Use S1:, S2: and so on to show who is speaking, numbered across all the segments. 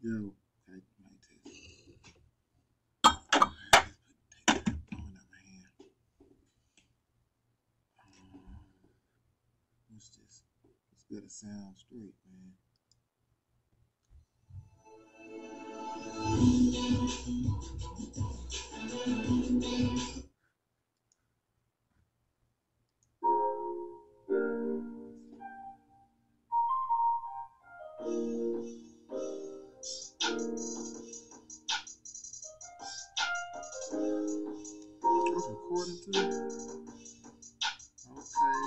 S1: Yo, okay, mic test. Take that phone out my hand. What's this? Let's get a sound straight, man. I was recording too. Okay.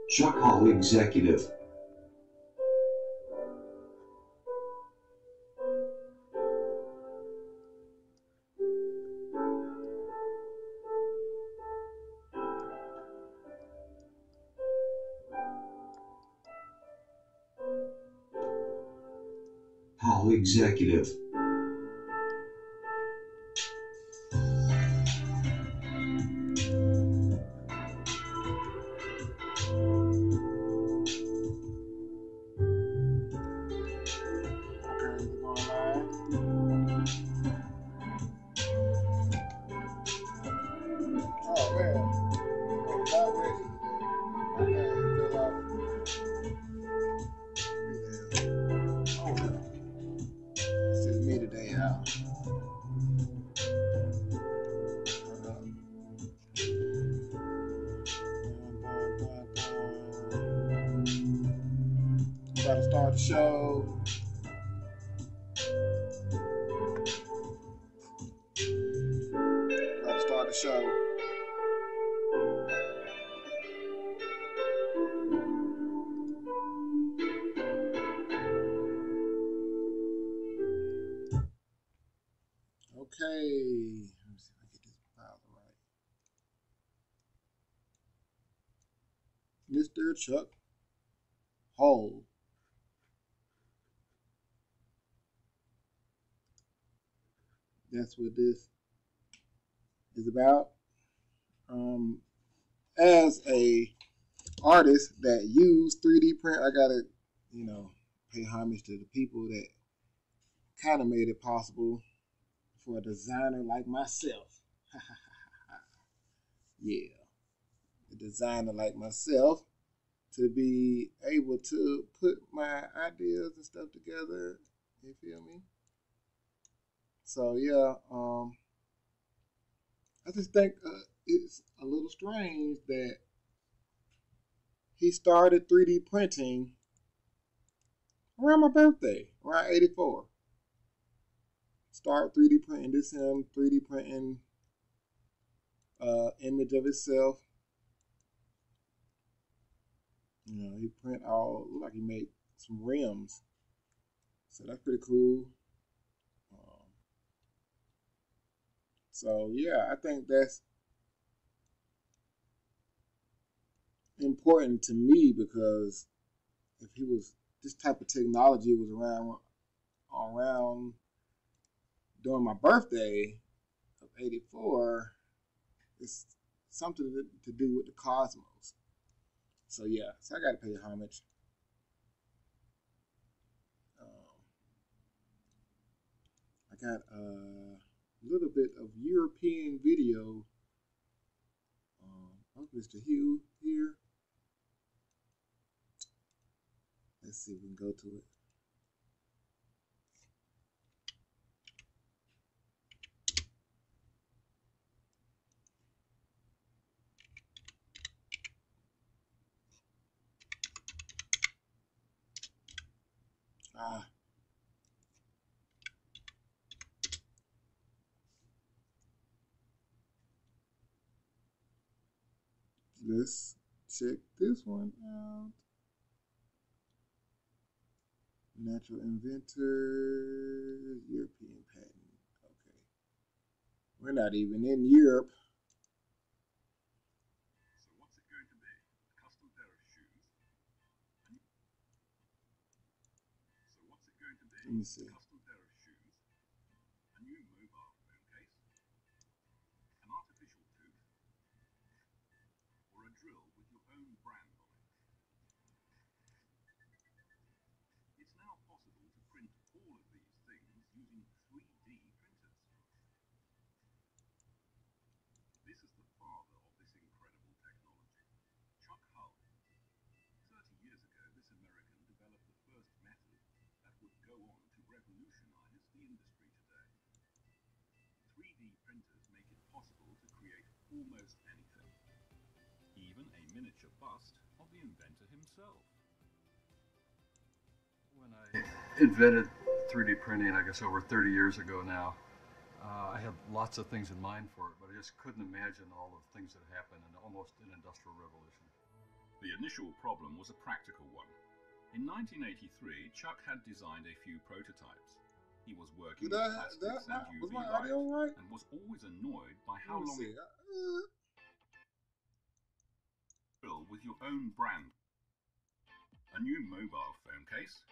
S2: Chuck Hall Executive. Hall Executive.
S1: Okay, we're going live. Oh man, I'm not ready today. Okay, fell off. Oh well. It's just me today, y'all. About to start the show. About to start the show. Okay. Let me see if I get this file right. Mr. Chuck Hall. That's what this is about. As a artist that use 3D print, I gotta, pay homage to the people that kind of made it possible for a designer like myself. Yeah, a designer like myself to be able to put my ideas and stuff together. You feel me? So yeah, I just think it's a little strange that he started 3D printing around my birthday, around 84. Start 3D printing. This him 3D printing image of itself. He print all look like he made some rims, so that's pretty cool. Um, so yeah, I think that's important to me because if he was this type of technology was around during my birthday of '84, it's something to do with the cosmos. So yeah, so I got to pay homage. Um, I got a little bit of European video of Mr. Hugh here. Let's see if we can go to it. Ah, let's check this one out. Natural inventor, European patent. Okay. We're not even in Europe.
S3: So what's it going to be? A custom pair of shoes? So what's it going to be?
S1: Let me see.
S3: A custom pair of shoes? A new mobile phone case? An artificial tooth? Or a drill with your own brand on it? It's now possible to print all of these things using 3D printers. This is the father of this incredible technology, Chuck Hull. 30 years ago, this American developed the first method that would go on to revolutionize the industry today. 3D printers make it possible to create almost anything, even a miniature bust of the inventor himself. When I invented 3D printing, I guess over 30 years ago now, I had lots of things in mind for it, but I just couldn't imagine all of the things that happened in almost an industrial revolution. The initial problem was a practical one. In 1983, Chuck had designed a few prototypes. He was working with plastics and UV light and was always annoyed by how long it drill with your own brand. A new mobile phone case,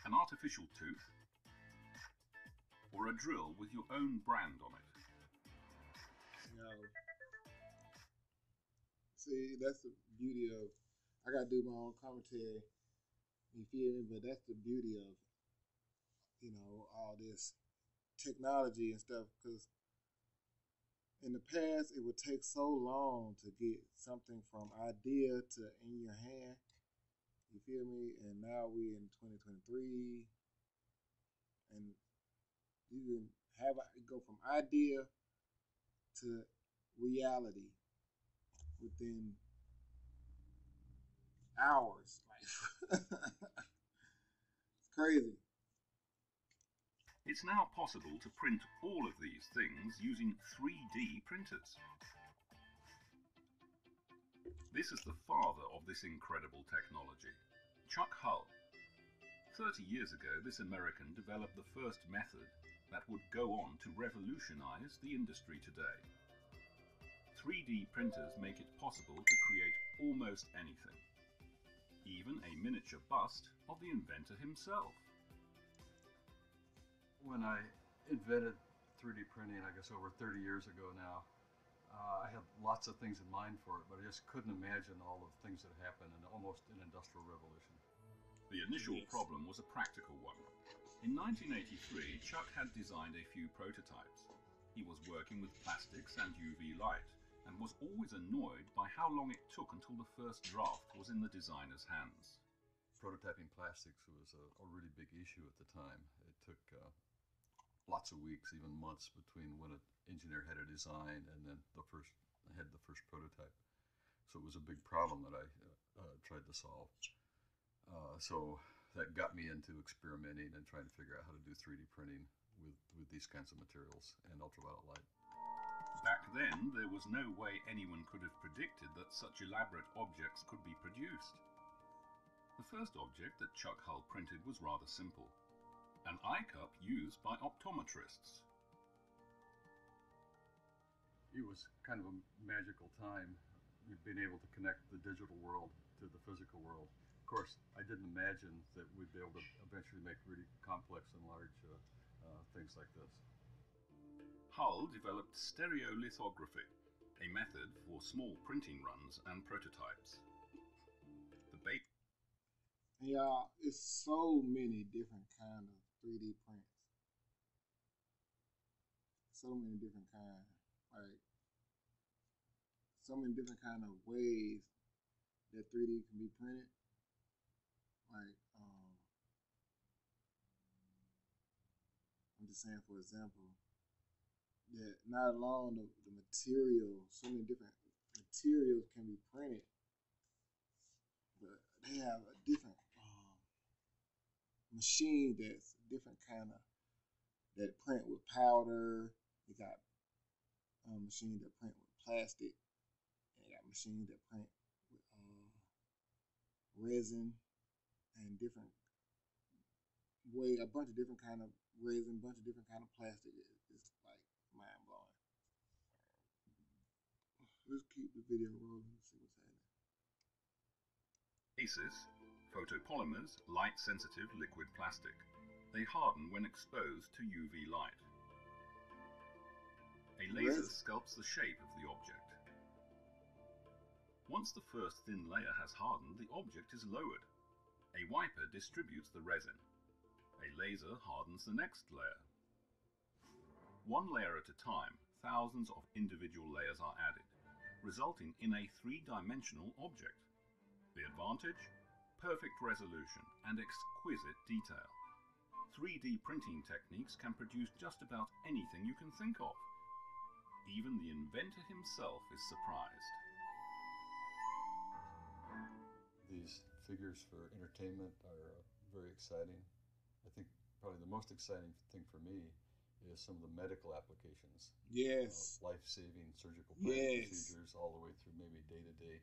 S3: an artificial tooth, or a drill with your own brand on it.
S1: See, that's the beauty of. I gotta do my own commentary. You feel me? But that's the beauty of all this technology and stuff. Because in the past, it would take so long to get something from idea to in your hand. You feel me? And now we in 2023, and you can go from idea to reality within hours. Like it's crazy.
S3: It's now possible to print all of these things using 3D printers. This is the father of this incredible technology, Chuck Hull. 30 years ago, this American developed the first method that would go on to revolutionize the industry today. 3D printers make it possible to create almost anything, even a miniature bust of the inventor himself. When I invented 3D printing, I guess over 30 years ago now, I had lots of things in mind for it, but I just couldn't imagine all of the things that happened in almost an industrial revolution. The initial problem was a practical one. In 1983, Chuck had designed a few prototypes. He was working with plastics and UV light, and was always annoyed by how long it took until the first draft was in the designer's hands. Prototyping plastics was a really big issue at the time. It took lots of weeks, even months, between when an engineer had a design and then had the first prototype. So it was a big problem that I tried to solve. So that got me into experimenting and trying to figure out how to do 3D printing with these kinds of materials and ultraviolet light.
S4: Back then, there was no way anyone could have predicted that such elaborate objects could be produced. The first object that Chuck Hull printed was rather simple, an eye cup used by optometrists.
S3: It was kind of a magical time, being able to connect the digital world to the physical world. Of course, I didn't imagine that we'd be able to eventually make really complex and large things like this.
S4: Hull developed stereolithography, a method for small printing runs and prototypes. The
S1: Yeah, it's so many different kind of 3D prints. So many different kind, like so many different kind of ways that 3D can be printed. Like, I'm just saying, for example, that not alone the material, so many different materials can be printed, but they have a different machine that's different kind of, that print with powder. They got machines that print with plastic, and they got machines that print with resin and different way, a bunch of different kind of resin, bunch of different kind of plastic. It's like mind blowing. Let's keep the video rolling and see what's happening.
S4: basis, photopolymers, light-sensitive liquid plastic. They harden when exposed to UV light. A laser sculpts the shape of the object. Once the first thin layer has hardened, the object is lowered. A wiper distributes the resin. A laser hardens the next layer. One layer at a time, thousands of individual layers are added, resulting in a three-dimensional object. The advantage? Perfect resolution and exquisite detail. 3D printing techniques can produce just about anything you can think of. Even the inventor himself is surprised.
S3: These figures for entertainment are very exciting. I think probably the most exciting thing for me is some of the medical applications.
S1: Yes.
S3: Life-saving surgical procedures all the way through maybe day-to-day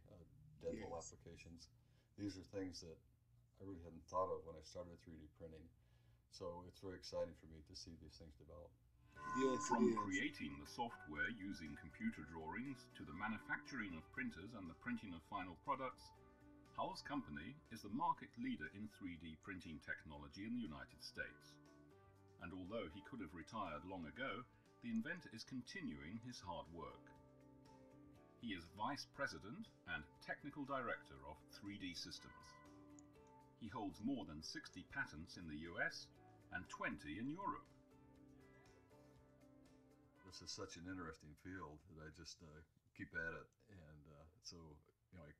S3: dental applications. These are things that I really hadn't thought of when I started 3D printing. So it's very exciting for me to see these things develop.
S1: Yes,
S4: From creating the software using computer drawings to the manufacturing of printers and the printing of final products, Hull's company is the market leader in 3D printing technology in the United States. And although he could have retired long ago, the inventor is continuing his hard work. He is Vice President and Technical Director of 3D Systems. He holds more than 60 patents in the US and 20 in Europe.
S3: This is such an interesting field that I just keep at it, and so I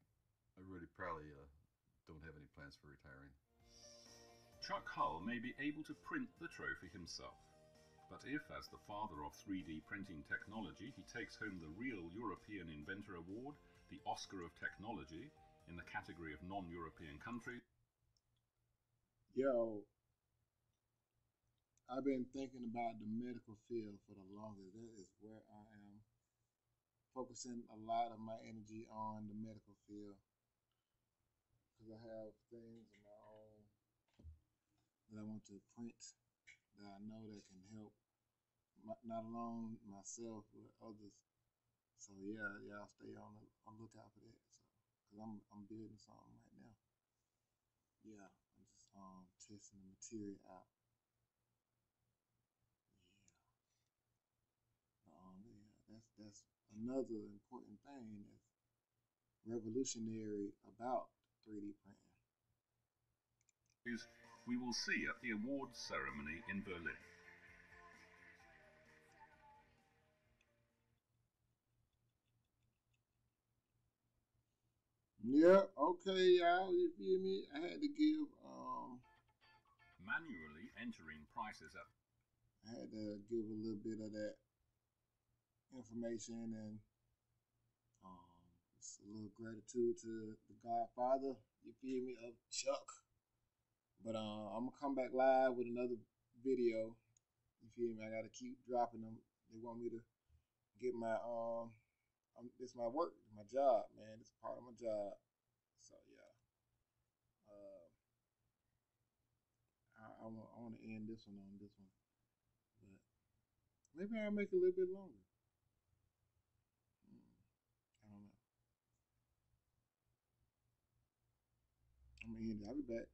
S3: really probably don't have any plans for retiring.
S4: Chuck Hull may be able to print the trophy himself, but if, as the father of 3D printing technology, he takes home the real European Inventor Award, the Oscar of Technology, in the category of non-European countries.
S1: Yo, I've been thinking about the medical field for the longest. That is where I am focusing a lot of my energy on, the medical field, because I have things of my own that I want to print that I know that can help not alone myself but others. So yeah, I'll stay on the lookout for that. So, because I'm building something right now. Yeah, I'm just testing the material out. Yeah, that's another important thing that's revolutionary about 3D printing.
S4: We will see at the awards ceremony in Berlin.
S1: Yeah, okay, y'all, you feel me? I had to give
S4: manually entering prices up.
S1: I had to give a little bit of that information and just a little gratitude to the Godfather, you feel me, of Chuck. But I'm gonna come back live with another video. You feel me? I gotta keep dropping them. They want me to get my it's my work, my job, man. It's part of my job. So yeah, uh, I want to end this one on this one, but maybe I'll make it a little bit longer. I don't know. I'm gonna end it. I'll be back.